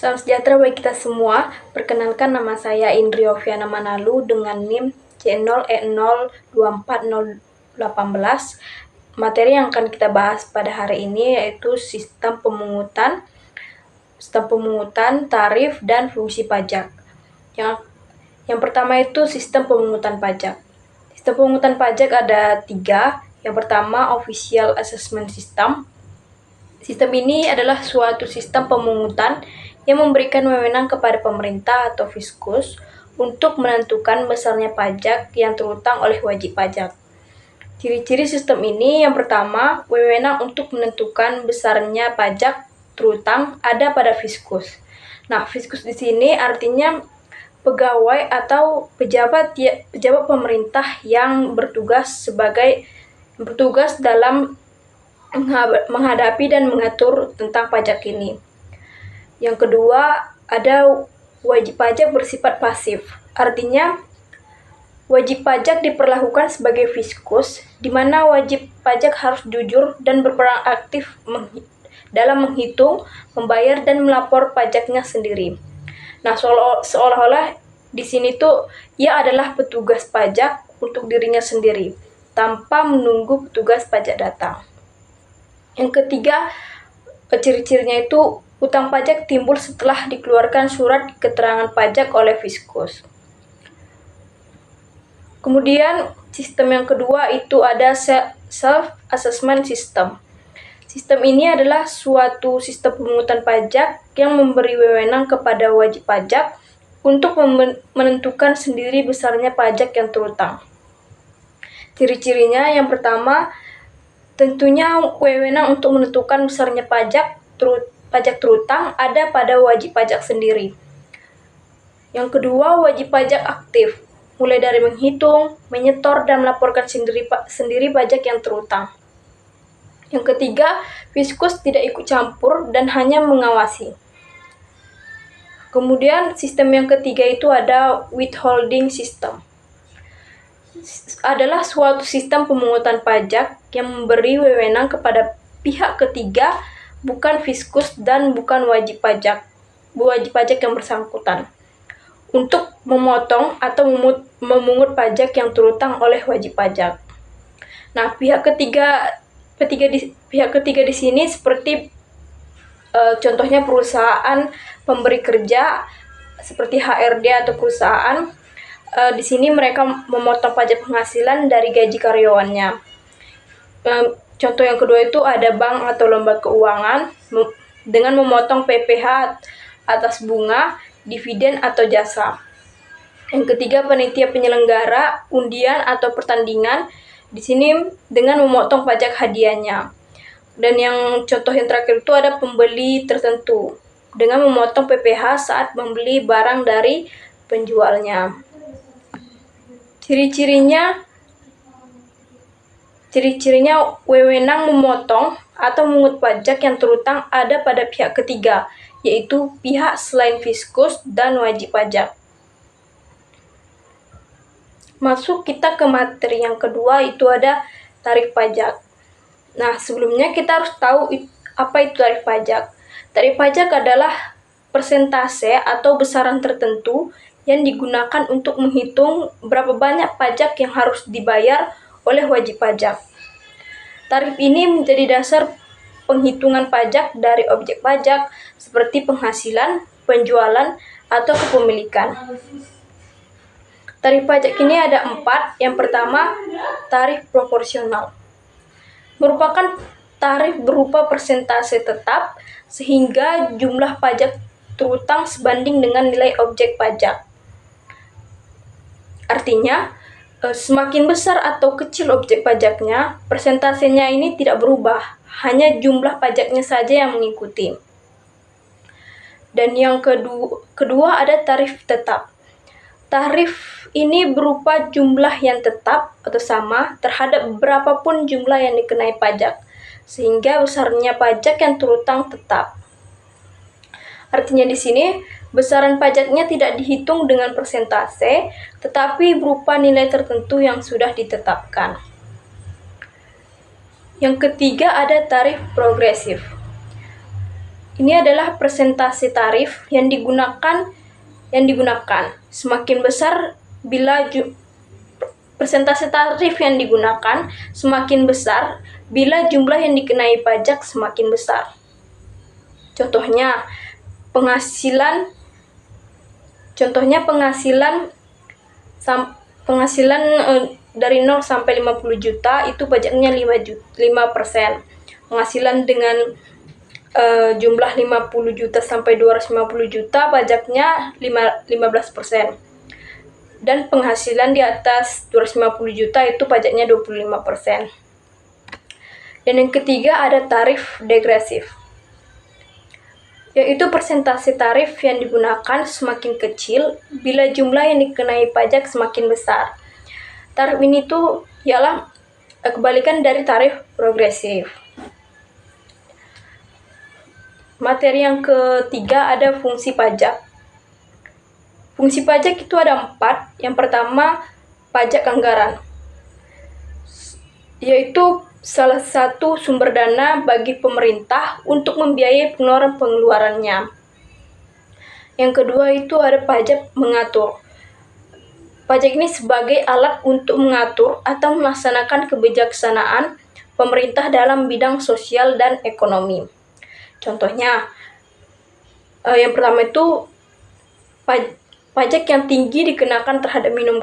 Salam sejahtera bagi kita semua. Perkenalkan, nama saya Indri Oviana Manalu dengan NIM C0E024018. Materi yang akan kita bahas pada hari ini yaitu sistem pemungutan, tarif, dan fungsi pajak. Yang pertama itu sistem pemungutan pajak. Sistem pemungutan pajak ada 3. Yang pertama, Official Assessment System. Sistem ini adalah suatu sistem pemungutan yang memberikan wewenang kepada pemerintah atau fiskus untuk menentukan besarnya pajak yang terutang oleh wajib pajak. Ciri-ciri sistem ini, yang pertama, wewenang untuk menentukan besarnya pajak terutang ada pada fiskus. Nah, fiskus di sini artinya pegawai atau pejabat pemerintah yang bertugas dalam menghadapi dan mengatur tentang pajak ini. Yang kedua, ada wajib pajak bersifat pasif. Artinya, wajib pajak diperlakukan sebagai fiskus, di mana wajib pajak harus jujur dan berperan aktif dalam menghitung, membayar, dan melapor pajaknya sendiri. Nah, seolah-olah di sini tuh ia adalah petugas pajak untuk dirinya sendiri, tanpa menunggu petugas pajak datang. Yang ketiga, ciri-cirinya itu hutang pajak timbul setelah dikeluarkan surat keterangan pajak oleh fiskus. Kemudian sistem yang kedua itu ada self-assessment system. Sistem ini adalah suatu sistem pemungutan pajak yang memberi wewenang kepada wajib pajak untuk menentukan sendiri besarnya pajak yang terutang. Ciri-cirinya, yang pertama, tentunya wewenang untuk menentukan besarnya pajak terutang ada pada wajib pajak sendiri. Yang kedua, wajib pajak aktif, mulai dari menghitung, menyetor, dan melaporkan sendiri pajak yang terutang. Yang ketiga, fiskus tidak ikut campur dan hanya mengawasi. Kemudian sistem yang ketiga itu ada withholding system. Adalah suatu sistem pemungutan pajak yang memberi wewenang kepada pihak ketiga, bukan fiskus dan bukan wajib pajak yang bersangkutan, untuk memotong atau memungut pajak yang terutang oleh wajib pajak. Nah, pihak ketiga di sini seperti contohnya perusahaan pemberi kerja seperti HRD atau perusahaan. Di sini mereka memotong pajak penghasilan dari gaji karyawannya. Contoh yang kedua itu ada bank atau lembaga keuangan dengan memotong PPh atas bunga, dividen, atau jasa. Yang ketiga, panitia penyelenggara undian atau pertandingan, di sini dengan memotong pajak hadiahnya. Dan yang contoh yang terakhir itu ada pembeli tertentu dengan memotong PPh saat membeli barang dari penjualnya. Ciri-cirinya wewenang memotong atau memungut pajak yang terutang ada pada pihak ketiga, yaitu pihak selain fiskus dan wajib pajak. Masuk kita ke materi yang kedua, itu ada tarif pajak. Nah, sebelumnya kita harus tahu apa itu tarif pajak. Tarif pajak adalah persentase atau besaran tertentu yang digunakan untuk menghitung berapa banyak pajak yang harus dibayar oleh wajib pajak. Tarif ini menjadi dasar penghitungan pajak dari objek pajak seperti penghasilan, penjualan, atau kepemilikan. Tarif pajak ini ada 4. Yang pertama, tarif proporsional. Merupakan tarif berupa persentase tetap sehingga jumlah pajak terutang sebanding dengan nilai objek pajak. Artinya, semakin besar atau kecil objek pajaknya, persentasenya ini tidak berubah, hanya jumlah pajaknya saja yang mengikuti. Dan yang kedua ada tarif tetap. Tarif ini berupa jumlah yang tetap atau sama terhadap berapapun jumlah yang dikenai pajak, sehingga besarnya pajak yang terutang tetap. Artinya di sini, besaran pajaknya tidak dihitung dengan persentase, tetapi berupa nilai tertentu yang sudah ditetapkan. Yang ketiga ada tarif progresif. Ini adalah persentase tarif yang digunakan. Semakin besar persentase tarif yang digunakan semakin besar bila jumlah yang dikenai pajak semakin besar. Contohnya penghasilan dari 0 sampai 50 juta itu pajaknya 5%. Penghasilan dengan jumlah 50 juta sampai 250 juta pajaknya 15%. Dan penghasilan di atas 250 juta itu pajaknya 25%. Dan yang ketiga ada tarif degresif, yaitu persentase tarif yang digunakan semakin kecil bila jumlah yang dikenai pajak semakin besar. Tarif ini tuh ialah kebalikan dari tarif progresif. Materi yang ketiga ada fungsi pajak. Fungsi pajak itu ada 4. Yang pertama, pajak anggaran, yaitu salah satu sumber dana bagi pemerintah untuk membiayai pengeluaran-pengeluarannya. Yang kedua itu ada pajak mengatur. Pajak ini sebagai alat untuk mengatur atau melaksanakan kebijaksanaan pemerintah dalam bidang sosial dan ekonomi. Contohnya, yang pertama itu pajak yang tinggi dikenakan terhadap minuman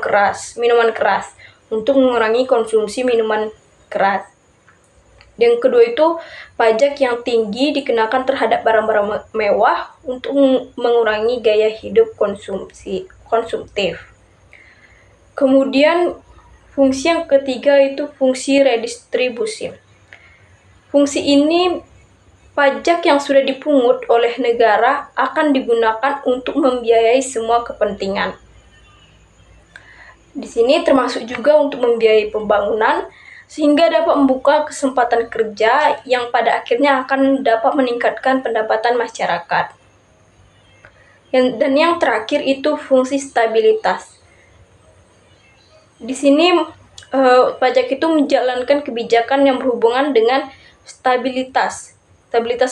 keras untuk mengurangi konsumsi minuman keras. Yang kedua itu pajak yang tinggi dikenakan terhadap barang-barang mewah untuk mengurangi gaya hidup konsumtif. Kemudian fungsi yang ketiga itu fungsi redistribusi. Fungsi ini pajak yang sudah dipungut oleh negara akan digunakan untuk membiayai semua kepentingan. Di sini termasuk juga untuk membiayai pembangunan, sehingga dapat membuka kesempatan kerja yang pada akhirnya akan dapat meningkatkan pendapatan masyarakat. Dan yang terakhir itu fungsi stabilitas. Di sini pajak itu menjalankan kebijakan yang berhubungan dengan stabilitas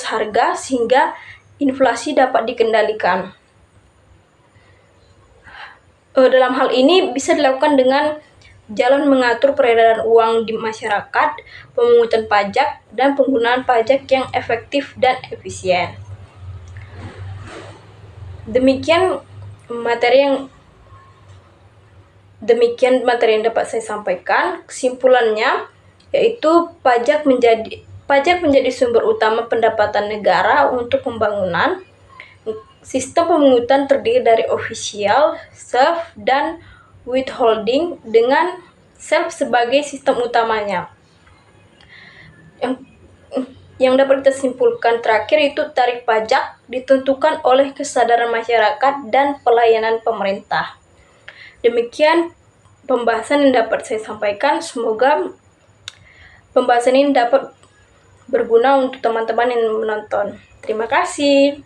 harga sehingga inflasi dapat dikendalikan. Dalam hal ini bisa dilakukan dengan jalan mengatur peredaran uang di masyarakat, pemungutan pajak, dan penggunaan pajak yang efektif dan efisien. Demikian materi yang dapat saya sampaikan. Kesimpulannya yaitu pajak menjadi sumber utama pendapatan negara untuk pembangunan. Sistem pemungutan terdiri dari official, self, dan withholding dengan self sebagai sistem utamanya. Yang dapat kita simpulkan terakhir itu tarif pajak ditentukan oleh kesadaran masyarakat dan pelayanan pemerintah. Demikian pembahasan yang dapat saya sampaikan. Semoga pembahasan ini dapat berguna untuk teman-teman yang menonton. Terima kasih.